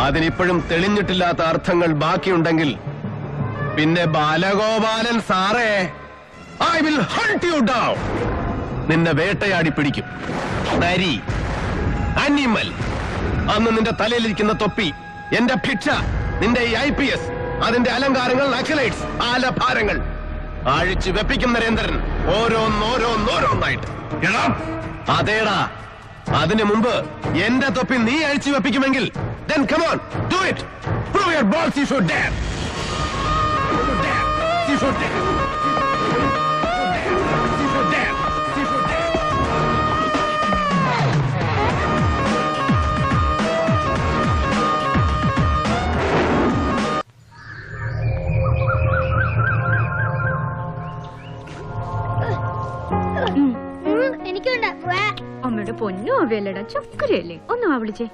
അതിനിപ്പോഴും തെളിഞ്ഞിട്ടില്ലാത്ത അർത്ഥങ്ങൾ ബാക്കിയുണ്ടെങ്കിൽ പിന്നെ ബാലഗോപാലൻ സാറേ, I will hunt you down. നിന്നെ വേട്ടയാടി പിടിക്കും. നരി, അനിമൽ. അന്ന് നിന്റെ തലയിലിരിക്കുന്ന തൊപ്പി, എന്റെ ഭിക്ഷ, നിന്റെ ഈ IPS, അതിന്റെ അലങ്കാരങ്ങൾ, നക്സലൈറ്റ്സ്, ആലഭാരങ്ങൾ അഴിച്ചു വെപ്പിക്കും നരേന്ദ്രൻ, ഓരോന്നോരോന്നോരോന്നായിട്ട്. അതേടാ, അതിനു മുമ്പ് എന്റെ തൊപ്പി നീ അഴിച്ചു വെപ്പിക്കുമെങ്കിൽ then come on, do it. Prove your balls, you should dare. You should dare. You should dare. You should dare. എനിക്കുണ്ട്. അമ്മയുടെ പൊന്നു അവയല്ലടാ, ചക്കരയല്ലേ. ഒന്ന് വിളിച്ചേ.